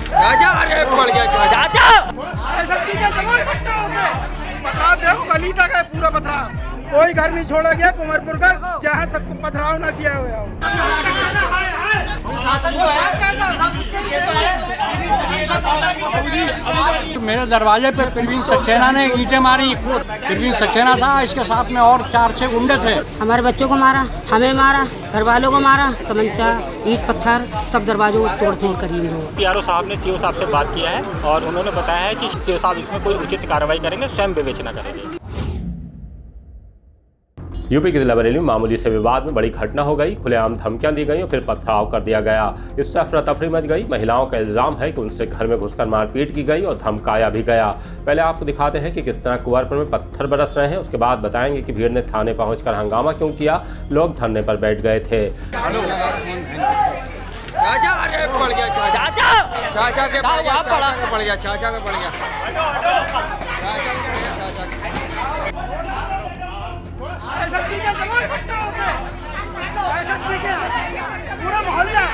चाचा अरे पड़ गया चाचा। पथराव देखो गली तक है पूरा पथराव, कोई घर नहीं छोड़ा गया कुंवरपुर का जहाँ तक पथराव ना किया हुआ हो। मेरे दरवाजे पे प्रवीण सक्सेना ने ईंटें मारी। प्रवीण सक्सेना था, इसके साथ में और 4-6 गुंडे थे। हमारे बच्चों को मारा, हमें मारा, घर वालों को मारा, तमंचा ईंट पत्थर सब दरवाजों को तोड़ कर ही लोग। पीआरओ साहब ने सीओ साहब से बात किया है और उन्होंने बताया है कि सीओ साहब इसमें कोई उचित कार्रवाई करेंगे, स्वयं विवेचना करेंगे। यूपी के जिला बरेली में मामूली से विवाद में बड़ी घटना हो गई। खुलेआम धमकियां दी गई और फिर पथराव कर दिया गया। इससे अफरा तफरी मच गई। महिलाओं का इल्जाम है कि उनसे घर में घुसकर मारपीट की गई और धमकाया भी गया। पहले आपको दिखाते हैं कि किस तरह कुंवरपुर में पत्थर बरस रहे हैं, उसके बाद बताएंगे कि भीड़ ने थाने पहुंचकर हंगामा क्यों किया, लोग धरने पर बैठ गए थे। चाचा अरे पड़ गया चाचा। चाचा के पड़ गया, चाचा के पड़ गया, चाचा के पड़ गया। पूरा मोहल्ला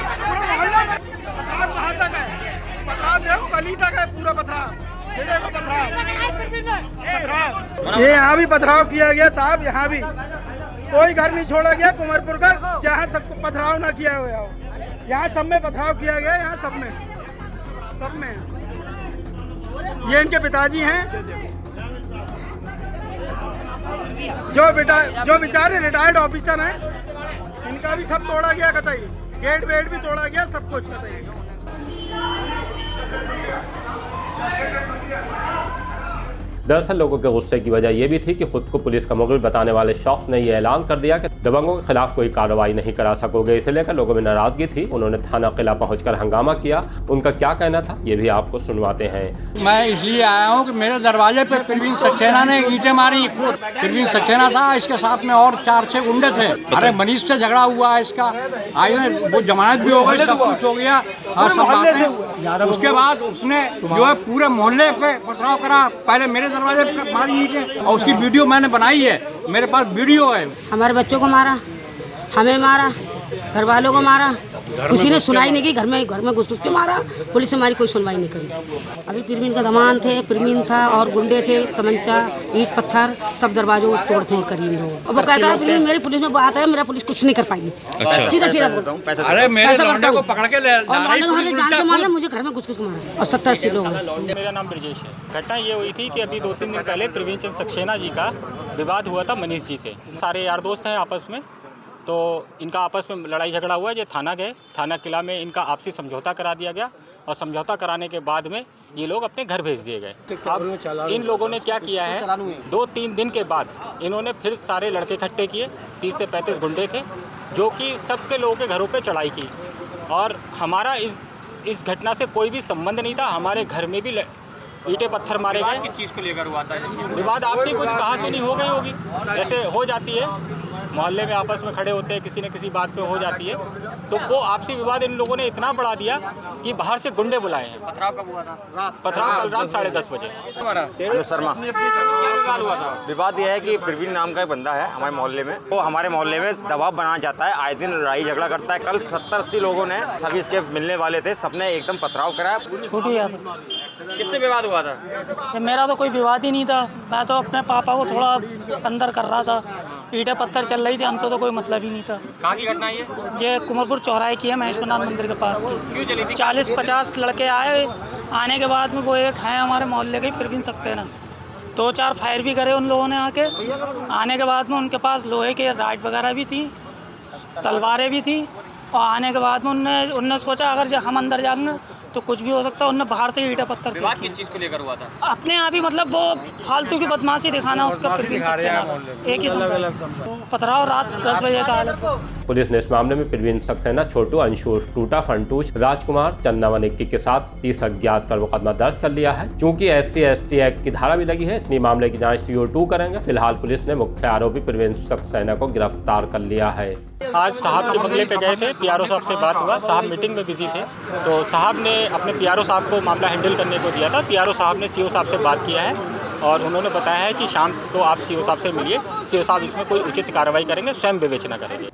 कहाँ तक है पथराव देखो गली तक है पूरा पथराव। ये यहाँ भी पथराव किया गया साहब, यहाँ भी कोई घर नहीं छोड़ा गया कुंवरपुर का जहाँ तक पथराव ना किया हुआ हो। यहाँ सब में पथराव किया गया, यहाँ सब में। ये इनके पिताजी हैं जो बेचारे रिटायर्ड ऑफिसर हैं, इनका भी सब तोड़ा गया कतई, गेट वेट भी तोड़ा गया, सब कुछ कतई। दरअसल लोगों के गुस्से की वजह यह भी थी कि खुद को पुलिस का मुखबिर बताने वाले शख्स ने यह ऐलान कर दिया कि दबंगों के खिलाफ कोई कार्रवाई नहीं करा सकोगे। इसे लेकर लोगों में नाराजगी थी। उन्होंने थाना किला पहुंचकर हंगामा किया। उनका क्या कहना था ये भी आपको सुनवाते हैं। मैं इसलिए आया हूँ कि मेरे दरवाजे पे प्रवीण सक्सेना ने ईंटें मारी। प्रवीण सक्सेना था, इसके साथ में और 4-6 गुंडे थे। अरे मनीष से झगड़ा हुआ है इसका, आज वो जमानत भी हो गई, सब कुछ हो गया। सब बातें उसके बाद उसने जो है पूरे मोहल्ले पे पथराव करा। पहले मेरे दरवाजे पे मारी ईंटें और उसकी वीडियो मैंने बनाई है, मेरे पास वीडियो है। हमारे बच्चों को मारा, हमें मारा, घर वालों को मारा, किसी ने सुनाई नहीं की। घर में घुस के मारा, पुलिस ने हमारी कोई सुनवाई नहीं करी। अभी प्रवीण का दमान थे, प्रवीण था और गुंडे थे, तमंचा ईंट पत्थर सब दरवाजों को तोड़ कर ही लोग। वो कहता है प्रवीण मेरी पुलिस में बात है, मेरा पुलिस कुछ नहीं कर पाएगी। सीधा बोलता हूँ। अरे मेरे लौंडे को पकड़ के ले जान से मार, मुझे घर में घुस मारा और 70-80 लोग। मेरा नाम ब्रजेश है। घटना ये हुई थी कि अभी 2-3 दिन पहले प्रवीण चंद्र सक्सेना जी का विवाद हुआ था मनीष जी से। सारे यार दोस्त हैं आपस में, तो इनका आपस में लड़ाई झगड़ा हुआ। ये थाना गए, थाना किला में इनका आपसी समझौता करा दिया गया और समझौता कराने के बाद में ये लोग अपने घर भेज दिए गए। अब इन लोगों ने क्या किया है, 2-3 दिन के बाद इन्होंने फिर सारे लड़के इकट्ठे किए। 30 से 35 गुंडे थे जो कि सबके लोगों के घरों पे चढ़ाई की। और हमारा इस घटना से कोई भी संबंध नहीं था। हमारे घर में भी ईंटें पत्थर मारे गए। किस चीज़ को लेकर हुआ था विवाद? आपसी कुछ कहा सुनी हो गई होगी, जैसे हो जाती है मोहल्ले में, आपस में खड़े होते हैं, किसी न किसी बात पे हो जाती है। तो वो आपसी विवाद इन लोगों ने इतना बढ़ा दिया कि बाहर से गुंडे बुलाए हैं। पथराव कब हुआ था? पथराव कल रात 10:30 बजे। शर्मा विवाद यह है कि प्रवीण नाम का एक बंदा है हमारे मोहल्ले में, वो हमारे मोहल्ले में दबाव बनाना चाहता है, आए दिन लड़ाई झगड़ा करता है। कल 70-80 लोगों ने, सभी इसके मिलने वाले थे, सबने एकदम पथराव कराया। छोटू यादव। किससे विवाद हुआ था? मेरा तो कोई विवाद ही नहीं था। मैं तो अपने पापा को थोड़ा अंदर कर रहा था, ईंटें पत्थर चल रही थी, हमसे तो कोई मतलब ही नहीं था। कहाँ की घटना है ये कुंवरपुर चौराहे की है, महेश्वरनाथ मंदिर के पास की। क्यों चली थी? 40-50 लड़के आए, आने के बाद में वो एक हैं हमारे मोहल्ले के प्रवीण सक्सेना, 2-4 फायर भी करे उन लोगों ने आके। आने के बाद में उनके पास लोहे के राड वगैरह भी थी, तलवारें भी थी। और आने के बाद में उनने सोचा अगर हम अंदर जाएंगे तो कुछ भी हो सकता है। उनने बाहर से ईंटें पत्थर विवाद किस चीज़ को लेकर हुआ था? अपने आप ही, मतलब वो फालतू की बदमाशी दिखाना उसका प्रवीण सक्सेना एक ही पथराव रात 10 बजे का हाल। पुलिस ने इस मामले में प्रवीण सक्सेना, छोटू, अंशुर, टूटा, फंटूश, राजकुमार, चंदावन इक्की के साथ 30 अज्ञात पर मुकदमा दर्ज कर लिया है। चूंकि SC/ST एक्ट की धारा भी लगी है, इसलिए मामले की जांच CO2 करेंगे। फिलहाल पुलिस ने मुख्य आरोपी प्रवीण सक्सेना को गिरफ्तार कर लिया है। आज साहब के बंगले पे गए थे, पीआरओ साहब से बात हुआ। साहब मीटिंग में बिजी थे, तो साहब ने अपने पीआरओ साहब को मामला हैंडल करने को दिया था। पीआरओ साहब ने सीओ साहब से बात किया है और उन्होंने बताया है कि शाम को आप सीओ साहब से मिलिए। सीओ साहब इसमें कोई उचित कार्रवाई करेंगे, स्वयं विवेचना करेंगे।